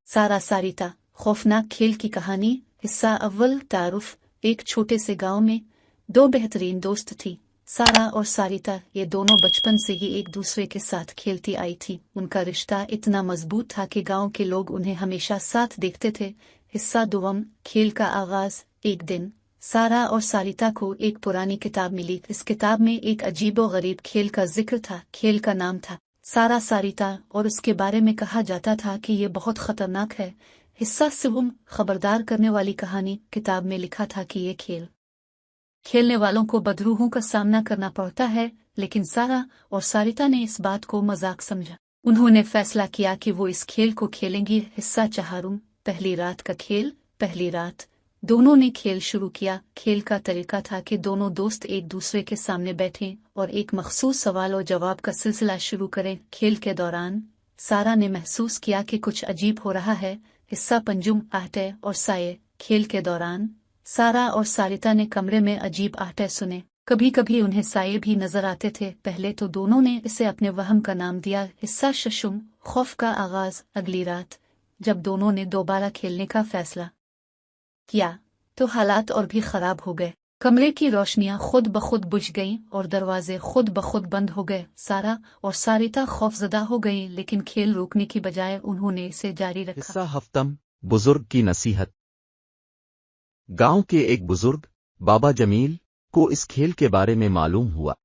सारा सारिता खौफनाक खेल की कहानी हिस्सा अव्वल तारुफ। एक छोटे से गांव में दो बेहतरीन दोस्त थी, सारा और सारिता। ये दोनों बचपन से ही एक दूसरे के साथ खेलती आई थी। उनका रिश्ता इतना मजबूत था कि गांव के लोग उन्हें हमेशा साथ देखते थे। हिस्सा दुवम, खेल का आगाज। एक दिन सारा और सारिता को एक पुरानी किताब मिली। इस किताब में एक अजीबोगरीब खेल का जिक्र था। खेल का नाम था सारा सारिता और उसके बारे में कहा जाता था कि ये बहुत खतरनाक है। हिस्सा सिवम, खबरदार करने वाली कहानी। किताब में लिखा था कि ये खेल खेलने वालों को बदरूहों का सामना करना पड़ता है, लेकिन सारा और सारिता ने इस बात को मजाक समझा। उन्होंने फैसला किया कि वो इस खेल को खेलेंगी। हिस्सा चहारुम, पहली रात का खेल। पहली रात दोनों ने खेल शुरू किया। खेल का तरीका था कि दोनों दोस्त एक दूसरे के सामने बैठें और एक मखसूस सवाल और जवाब का सिलसिला शुरू करें। खेल के दौरान सारा ने महसूस किया कि कुछ अजीब हो रहा है। हिस्सा पंजुम, आहटे और साये। खेल के दौरान सारा और सारिता ने कमरे में अजीब आहटे सुने। कभी कभी उन्हें साये भी नजर आते थे। पहले तो दोनों ने इसे अपने वहम का नाम दिया। हिस्सा शशुम, खौफ का आगाज। अगली रात जब दोनों ने दोबारा खेलने का फैसला किया तो हालात और भी खराब हो गए। कमरे की रोशनियां खुद ब खुद बुझ गईं और दरवाजे खुद ब खुद बंद हो गए। सारा और सारिता खौफजदा हो गईं, लेकिन खेल रोकने की बजाय उन्होंने इसे जारी रखा। हिस्सा हफ्तम, बुजुर्ग की नसीहत। गांव के एक बुजुर्ग बाबा जमील को इस खेल के बारे में मालूम हुआ।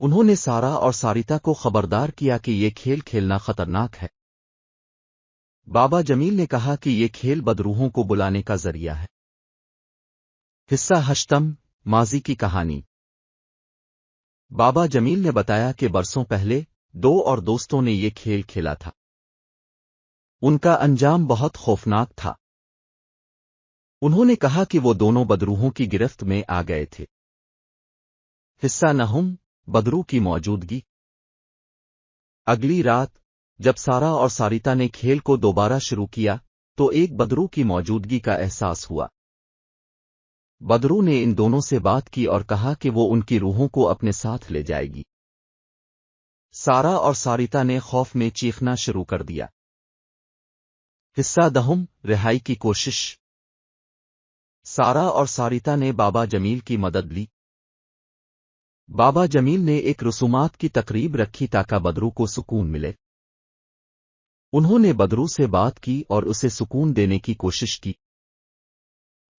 उन्होंने सारा और सारिता को खबरदार किया कि ये खेल खेलना खतरनाक है। बाबा जमील ने कहा कि ये खेल बदरूहों को बुलाने का जरिया है। हिस्सा हश्तम, माजी की कहानी। बाबा जमील ने बताया कि बरसों पहले दो और दोस्तों ने ये खेल खेला था। उनका अंजाम बहुत खौफनाक था। उन्होंने कहा कि वो दोनों बदरूहों की गिरफ्त में आ गए थे। हिस्सा नहुम, बदरू की मौजूदगी। अगली रात जब सारा और सारिता ने खेल को दोबारा शुरू किया तो एक बदरू की मौजूदगी का एहसास हुआ। बदरू ने इन दोनों से बात की और कहा कि वो उनकी रूहों को अपने साथ ले जाएगी। सारा और सारिता ने खौफ में चीखना शुरू कर दिया। हिस्सा दहुम, रिहाई की कोशिश। सारा और सारिता ने बाबा जमील की मदद ली। बाबा जमील ने एक रसूमात की तकरीब रखी ताकि बदरू को सुकून मिले। उन्होंने बदरू से बात की और उसे सुकून देने की कोशिश की।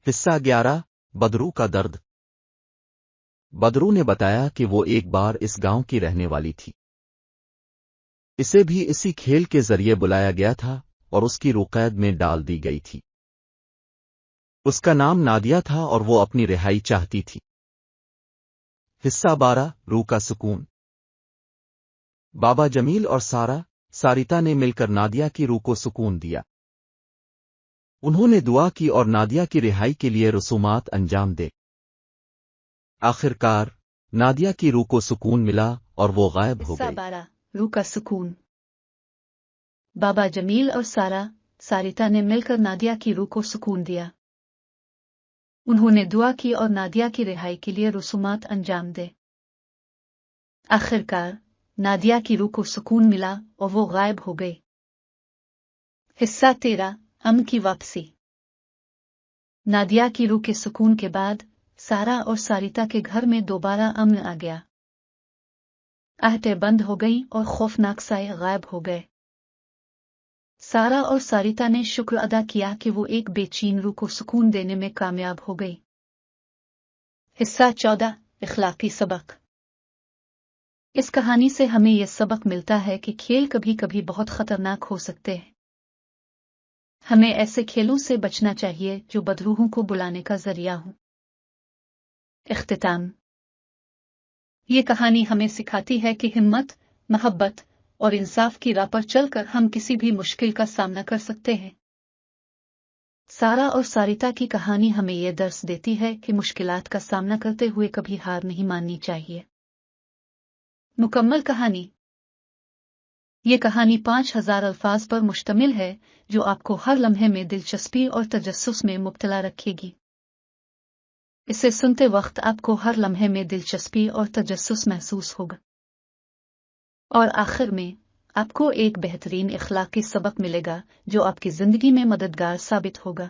हिस्सा 11, बदरू का दर्द। बदरू ने बताया कि वो एक बार इस गांव की रहने वाली थी। इसे भी इसी खेल के जरिए बुलाया गया था और उसकी रूह कैद में डाल दी गई थी। उसका नाम नादिया था और वो अपनी रिहाई चाहती थी। हिस्सा 12, रूह का सुकून। बाबा जमील और सारिता ने मिलकर नादिया की रूह को सुकून दिया। उन्होंने दुआ की और नादिया की रिहाई के लिए रसूमात अंजाम दे। आखिरकार नादिया की रूह को सुकून मिला और वो गायब हो हिस्सा गई। 12, रूह का सुकून। बाबा जमील और सारिता ने मिलकर नादिया की रूह को सुकून दिया। उन्होंने दुआ की और नादिया की रिहाई के लिए रसूमात अंजाम दे। आखिरकार नादिया की रूह को सुकून मिला और वो गायब हो गई। हिस्सा 13, अमन की वापसी। नादिया की रूह के सुकून के बाद सारा और सारिता के घर में दोबारा अमन आ गया। आहटें बंद हो गईं और खौफनाक साए गायब हो गए। सारा और सारिता ने शुक्र अदा किया कि वो एक बेचैन रूह को सुकून देने में कामयाब हो गई। हिस्सा 14, इखलाकी सबक। इस कहानी से हमें यह सबक मिलता है कि खेल कभी कभी बहुत खतरनाक हो सकते हैं। हमें ऐसे खेलों से बचना चाहिए जो बदरूहों को बुलाने का जरिया हो। इख्तिताम। ये कहानी हमें सिखाती है कि हिम्मत, मोहब्बत और इंसाफ की राह पर चलकर हम किसी भी मुश्किल का सामना कर सकते हैं। सारा और सारिता की कहानी हमें यह दर्स देती है कि मुश्किलात का सामना करते हुए कभी हार नहीं माननी चाहिए। मुकम्मल कहानी। ये कहानी 5000 अल्फाज पर मुश्तमिल है, जो आपको हर लम्हे में दिलचस्पी और तजस्सुस में मुब्तला रखेगी। इसे सुनते वक्त आपको हर लम्हे में दिलचस्पी और तजस्सुस महसूस होगा। اور آخر میں آپ کو ایک بہترین اخلاقی سبق ملے گا جو آپ کی زندگی میں مددگار ثابت ہوگا۔